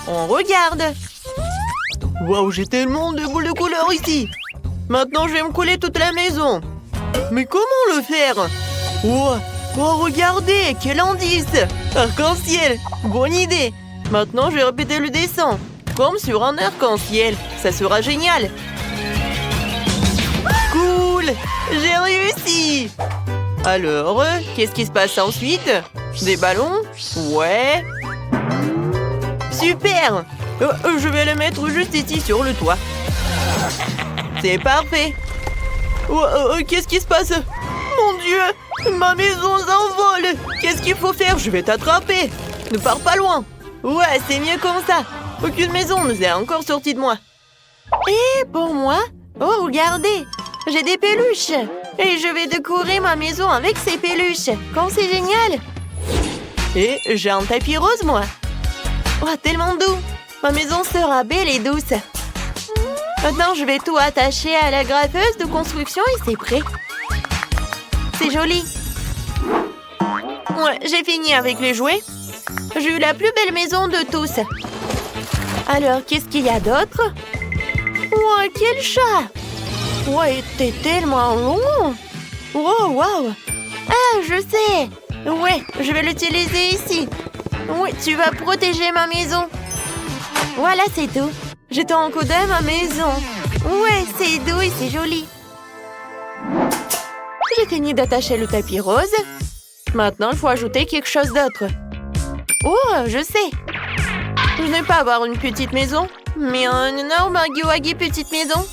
On regarde. Waouh, j'ai tellement de boules de couleur ici. Maintenant, je vais me coller toute la maison. Mais comment le faire? Oh, regardez, quel indice! Arc-en-ciel, bonne idée. Maintenant, je vais répéter le dessin. Comme sur un arc-en-ciel. Ça sera génial. Cool! J'ai réussi! Alors, qu'est-ce qui se passe ensuite? Des ballons? Ouais. Super! Je vais le mettre juste ici sur le toit. C'est parfait. Qu'est-ce qui se passe? Mon Dieu! Ma maison s'envole! Qu'est-ce qu'il faut faire? Je vais t'attraper! Ne pars pas loin! Ouais, c'est mieux comme ça! Aucune maison ne s'est encore sortie de moi. Et pour moi? Oh, regardez! J'ai des peluches! Et je vais décorer ma maison avec ces peluches! Comme c'est génial! Et j'ai un tapis rose, moi! Oh, tellement doux! Ma maison sera belle et douce! Maintenant, je vais tout attacher à la graveuse de construction et c'est prêt! C'est joli! Ouais, j'ai fini avec les jouets! J'ai eu la plus belle maison de tous! Alors, qu'est-ce qu'il y a d'autre? Wow, quel chat! Ouais, t'es tellement long! Wow! Ah, je sais! Ouais, je vais l'utiliser ici! Oui, tu vas protéger ma maison! Voilà, c'est tout! J'ai tout encodé ma maison! Ouais, c'est doux et c'est joli! J'ai fini d'attacher le tapis rose. Maintenant, il faut ajouter quelque chose d'autre. Oh, je sais! Je n'ai pas avoir une petite maison, mais un énorme huggy-wuggy petite maison.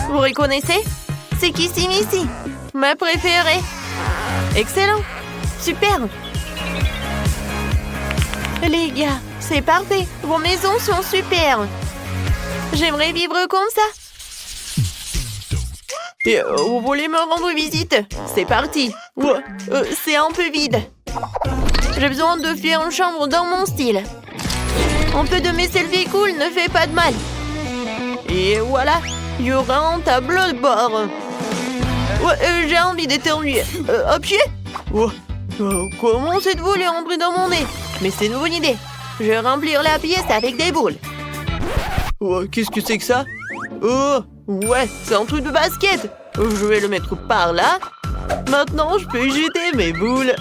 Vous reconnaissez? C'est Kissy Missy, ma préférée. Excellent! Super! Les gars, c'est parfait. Vos maisons sont super. J'aimerais vivre comme ça. Et vous voulez me rendre visite? C'est parti. C'est un peu vide. J'ai besoin de faire une chambre dans mon style. Un peu de mes selfies cool ne fait pas de mal. Et voilà, il y aura un tableau de bord. J'ai envie d'éternuer. À pied? Comment cette boule est entrée dans mon nez? Mais c'est une bonne idée. Je vais remplir la pièce avec des boules. Qu'est-ce que c'est que ça? Ouais, c'est un truc de basket. Je vais le mettre par là. Maintenant, je peux jeter mes boules.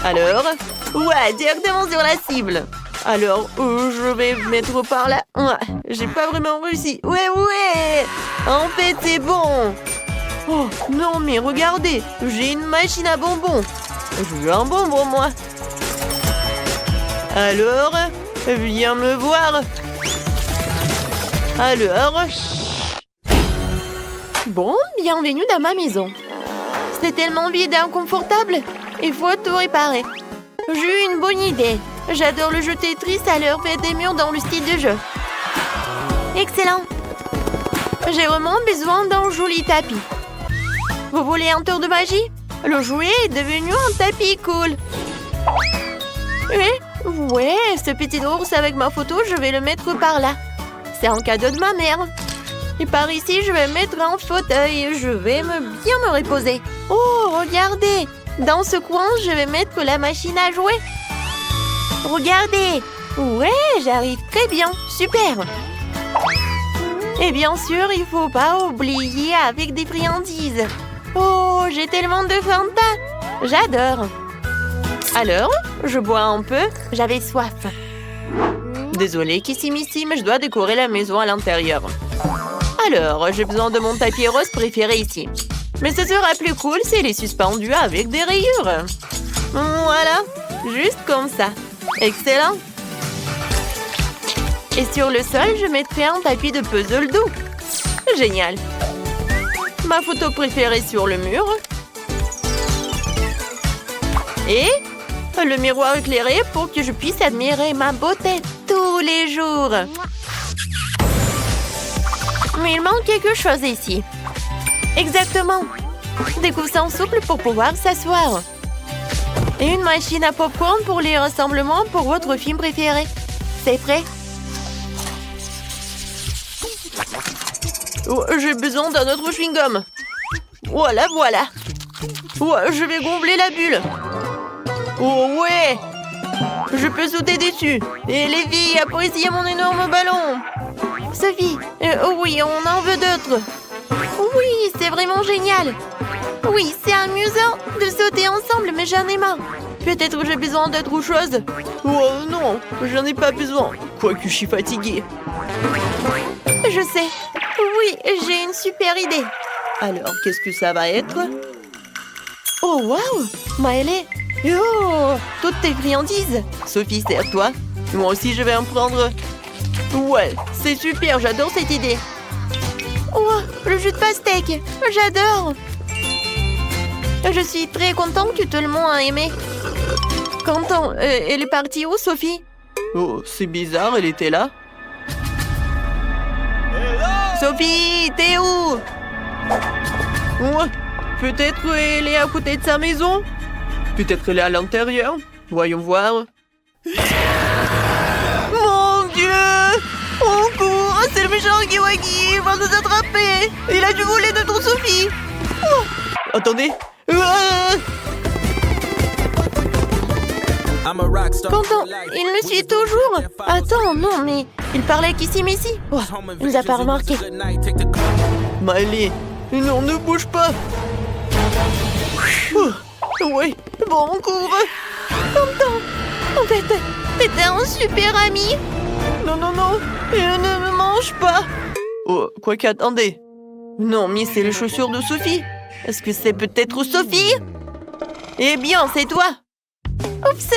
Alors, ouais, directement sur la cible. Alors, je vais mettre par là. Ouais, j'ai pas vraiment réussi. Ouais. En fait, c'est bon. Oh, non, mais regardez. J'ai une machine à bonbons. Je veux un bonbon, moi. Alors, viens me voir. Alors... Bon, bienvenue dans ma maison. C'est tellement vide et inconfortable. Il faut tout réparer. J'ai eu une bonne idée. J'adore le jeu Tetris, alors faire des murs dans le style de jeu. Excellent. J'ai vraiment besoin d'un joli tapis. Vous voulez un tour de magie? Le jouet est devenu un tapis cool. Ouais, ce petit ours avec ma photo, je vais le mettre par là. C'est un cadeau de ma mère. Et par ici, je vais mettre un fauteuil. Je vais bien me reposer. Oh, regardez. Dans ce coin, je vais mettre la machine à jouer. Regardez. Ouais, j'arrive très bien. Super. Et bien sûr, il faut pas oublier avec des friandises. Oh, j'ai tellement de Fanta. J'adore. Alors, je bois un peu. J'avais soif. Désolée, Kissy Missy, mais je dois décorer la maison à l'intérieur. Alors, j'ai besoin de mon tapis rose préféré ici. Mais ce sera plus cool s'il est suspendu avec des rayures. Voilà, juste comme ça. Excellent. Et sur le sol, je mettrai un tapis de puzzle doux. Génial. Ma photo préférée sur le mur. Et le miroir éclairé pour que je puisse admirer ma beauté tous les jours. Mais il manque quelque chose ici. Exactement. Des coussins souples pour pouvoir s'asseoir. Et une machine à popcorn pour les rassemblements pour votre film préféré. C'est prêt? J'ai besoin d'un autre chewing-gum. Voilà. Je vais gonfler la bulle. Oh ouais. Je peux sauter dessus. Et les filles, appréciez mon énorme ballon. Sophie, oui, on en veut d'autres. Oui, c'est vraiment génial. Oui, c'est amusant de sauter ensemble, mais j'en ai marre. Peut-être que j'ai besoin d'autre chose. Oh non, j'en ai pas besoin. Quoique je suis fatiguée. Je sais. Oui, j'ai une super idée. Alors, qu'est-ce que ça va être? Oh, waouh! Maëlé! Oh! Toutes tes friandises! Sophie, sers-toi. Moi aussi, je vais en prendre. Ouais, c'est super, j'adore cette idée. Oh, le jus de pastèque! J'adore! Je suis très contente que tout le monde a aimé. Content. Elle est partie où, Sophie? Oh, c'est bizarre, elle était là. Sophie, t'es où? Ouais, peut-être elle est à côté de sa maison. Peut-être elle est à l'intérieur. Voyons voir. Mon Dieu! On court! C'est le méchant Kiwaki! Il va nous attraper! Il a dû voler notre Sophie! Oh. Attendez! Quentin, il me suit toujours. Attends, non, mais il parlait qu'ici. Oh, il nous a pas remarqué. Maëlé, non, ne bouge pas. Oui, bon, on court. Quentin, en fait, t'étais un super ami. Non, il ne me mange pas. Oh, quoi qu'attendez. Non, mais c'est les chaussures de Sophie. Est-ce que c'est peut-être Sophie? Eh bien, c'est toi. Oups!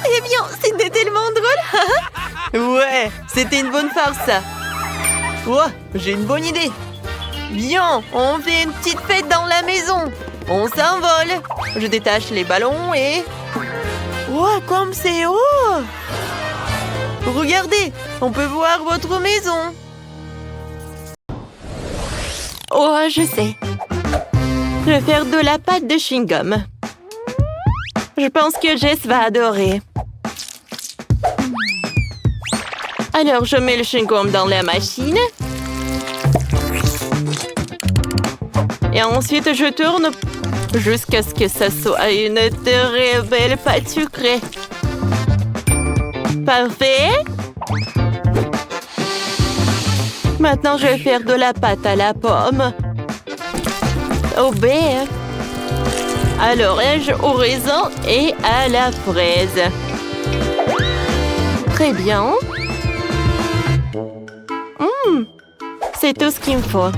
Eh bien, c'était tellement drôle! Ouais, c'était une bonne farce, ça! Oh, j'ai une bonne idée! Bien, on fait une petite fête dans la maison! On s'envole! Je détache les ballons et... Oh, comme c'est haut! Regardez, on peut voir votre maison! Oh, je sais! Je vais faire de la pâte de chewing-gum. Je pense que Jess va adorer. Alors, je mets le chewing-gum dans la machine. Et ensuite, je tourne jusqu'à ce que ça soit une très belle pâte sucrée. Parfait. Maintenant, je vais faire de la pâte à la pomme, au baie, à l'orange, au raisin et à la fraise. Très bien. C'est tout ce qu'il me faut.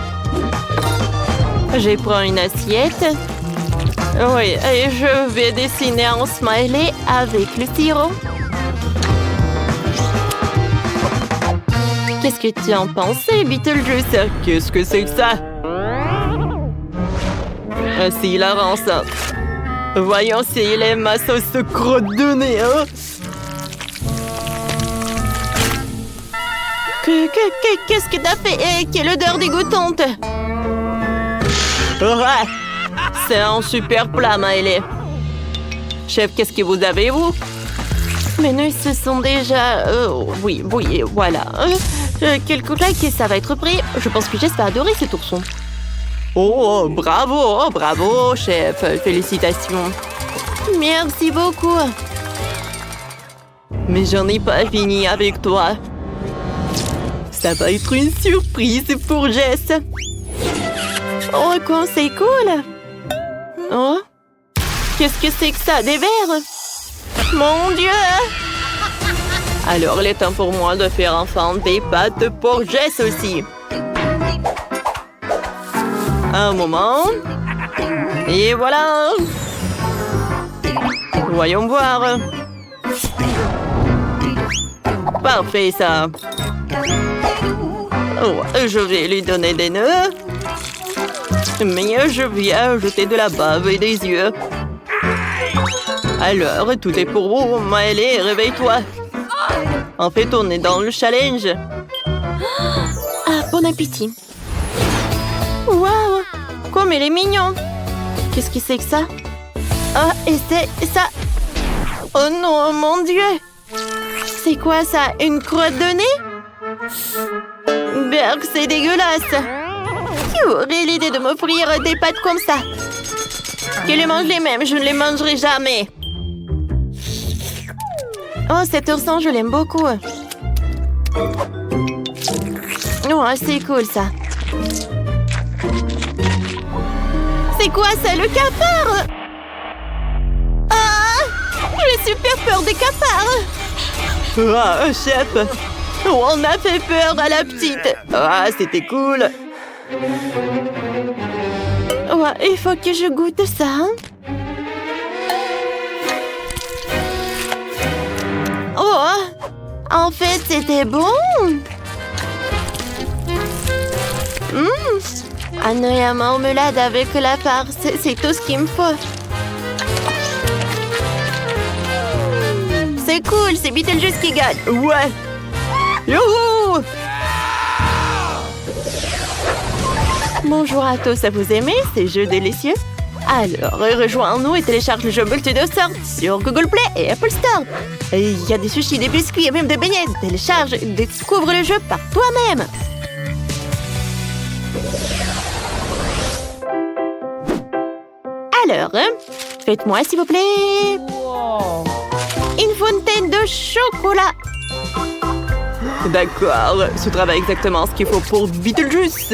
Je prends une assiette. Oui, et je vais dessiner un smiley avec le sirop. Qu'est-ce que tu en pensais, Beetlejuice? Qu'est-ce que c'est que ça? C'est hilarant, ça. Voyons s'il aime ma sauce crotte de nez, hein? Qu'est-ce que t'as fait? Quelle odeur dégoûtante! C'est un super plat, Maëlé. Chef, qu'est-ce que vous avez, vous? Mais nous, ce sont déjà... oui, voilà. Quelques claques et ça va être prêt. Je pense que Jess va adorer cet ourson. Oh, bravo, chef. Félicitations. Merci beaucoup. Mais j'en ai pas fini avec toi. Ça va être une surprise pour Jess. Oh, quoi, c'est cool. Oh, qu'est-ce que c'est que ça, des verres? Mon Dieu! Alors, il est temps pour moi de faire enfin des pâtes pour Jess aussi. Un moment. Et voilà. Voyons voir. Parfait, ça. Oh, je vais lui donner des nœuds. Mais je vais ajouter de la bave et des yeux. Alors, tout est pour vous. Maëlé, réveille-toi. En fait, on est dans le challenge. Ah, bon appétit. Waouh, comme il est mignon. Qu'est-ce que c'est que ça? Ah, et c'est ça. Oh non, mon Dieu. C'est quoi ça? Une crotte de nez? Berg, c'est dégueulasse. Qui aurait l'idée de m'offrir des pâtes comme ça? Qu'elle mange les mêmes, je ne les mangerai jamais. Oh, cet ourson, je l'aime beaucoup. Oh, c'est cool, ça. C'est quoi ça, le cafard? Ah! J'ai super peur des cafards. Ah, chef! On a fait peur à la petite. Ah, c'était cool. Ouais, il faut que je goûte ça. Oh! En fait, c'était bon. Un œil à marmelade avec la farce, c'est tout ce qu'il me faut. C'est cool, c'est Beetlejuice qui gagne. Ouais. Youhou! Bonjour à tous, vous aimez ces jeux délicieux? Alors, rejoins-nous et télécharge le jeu multi de sorte sur Google Play et Apple Store. Il y a des sushis, des biscuits et même des beignets. Télécharge et découvre le jeu par toi-même. Alors, faites-moi s'il vous plaît. Une fontaine de chocolat. D'accord, ce travail est exactement ce qu'il faut pour Beetlejuice.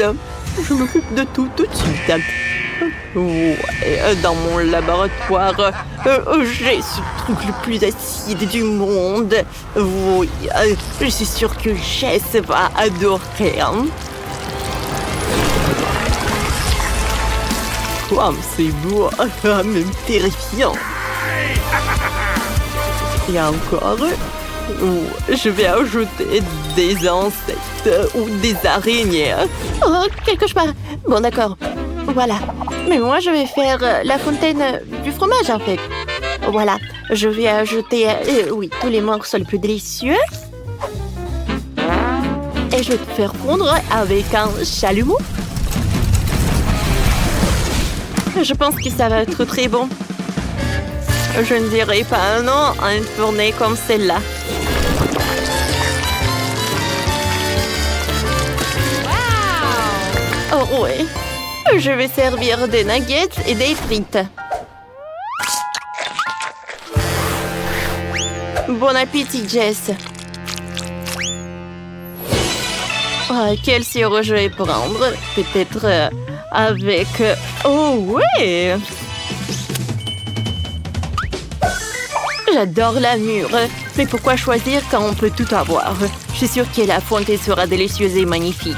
Je m'occupe de tout de suite. Ouais, dans mon laboratoire, j'ai ce truc le plus acide du monde. Oui, je suis sûre que Jess va adorer. Oh, c'est beau, même terrifiant. Et encore, je vais ajouter des insectes ou des araignées. Oh, quel cauchemar. Bon, d'accord. Voilà. Mais moi, je vais faire la fontaine du fromage, en fait. Voilà. Je vais ajouter, oui, tous les morceaux les plus délicieux. Et je vais te faire fondre avec un chalumeau. Je pense que ça va être très bon. Je ne dirais pas non à une tournée comme celle-là. Wow! Oh oui. Je vais servir des nuggets et des frites. Bon appétit, Jess. Oh, quel sirop je vais prendre? Peut-être avec... Oh, oui! J'adore la mûre. Mais pourquoi choisir quand on peut tout avoir? Je suis sûre que la fontaine sera délicieuse et magnifique.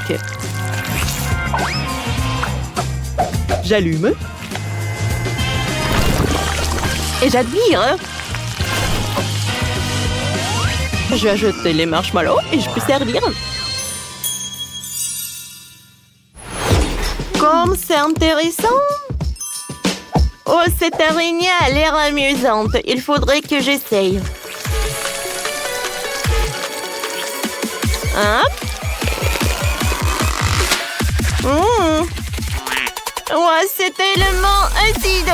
J'allume. Et j'admire. Je vais ajouter les marshmallows et je peux servir. Comme c'est intéressant. Oh, cette araignée a l'air amusante. Il faudrait que j'essaye. Hop. Ouais, c'est tellement acide.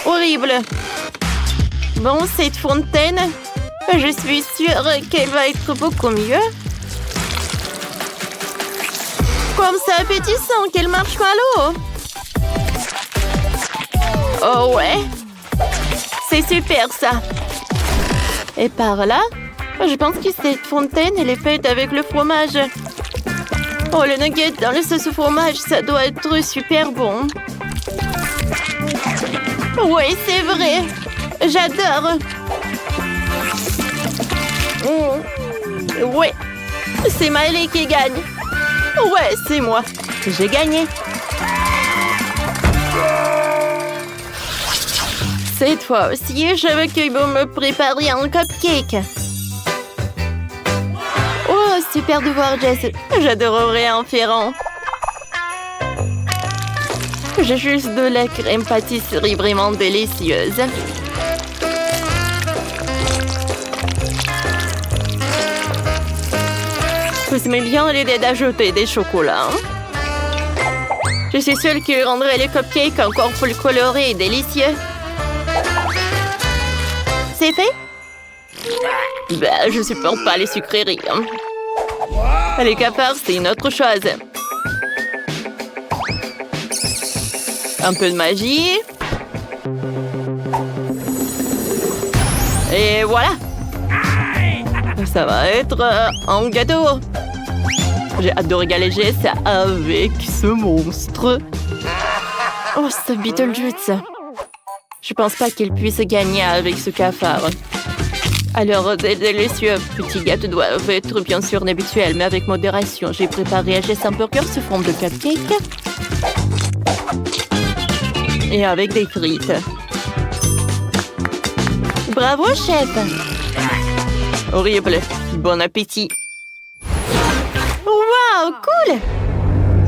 Horrible. Bon, cette fontaine, je suis sûre qu'elle va être beaucoup mieux. Comme c'est appétissant, quel marshmallow! Oh ouais, c'est super ça. Et par là, je pense que cette fontaine, elle est faite avec le fromage. Oh, le nugget dans le sauce au fromage, ça doit être super bon. Oui, c'est vrai. J'adore. Ouais, c'est Miley qui gagne. Ouais, c'est moi. J'ai gagné. Cette fois aussi, je veux que vous me prépariez un cupcake. Oh, super de voir Jess. J'adorerais en faire un. J'ai juste de la crème pâtisserie vraiment délicieuse. Vous aimez bien l'idée d'ajouter des chocolats. Je suis sûre qu'il rendrait les cupcakes encore plus colorés et délicieux. C'est fait? Ben, je supporte pas les sucreries. Les cafards, c'est une autre chose. Un peu de magie. Et voilà. Ça va être un gâteau. J'ai hâte de régaler Jess avec ce monstre. Oh, ce Beetlejuice. Je pense pas qu'il puisse gagner avec ce cafard. Alors, des délicieux petits gâteaux doivent être bien sûr inhabituels, mais avec modération. J'ai préparé à Jess un burger sous forme de cupcake. Et avec des frites. Bravo, chef! Horrible. Bon appétit. Waouh, cool!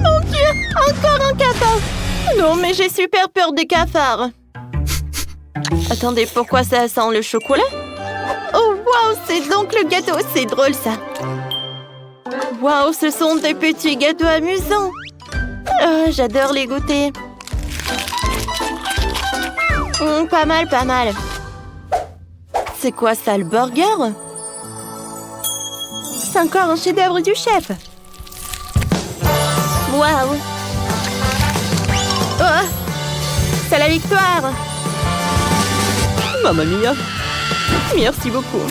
Mon Dieu, encore un cafard! Non, mais j'ai super peur des cafards. Attendez, pourquoi ça sent le chocolat? Oh, waouh, c'est donc le gâteau. C'est drôle, ça. Waouh, ce sont des petits gâteaux amusants. Oh, j'adore les goûter. Pas mal, pas mal. C'est quoi ça, le burger? C'est encore un chef-d'œuvre du chef. Waouh! Oh! C'est la victoire! Mamma mia! Merci beaucoup.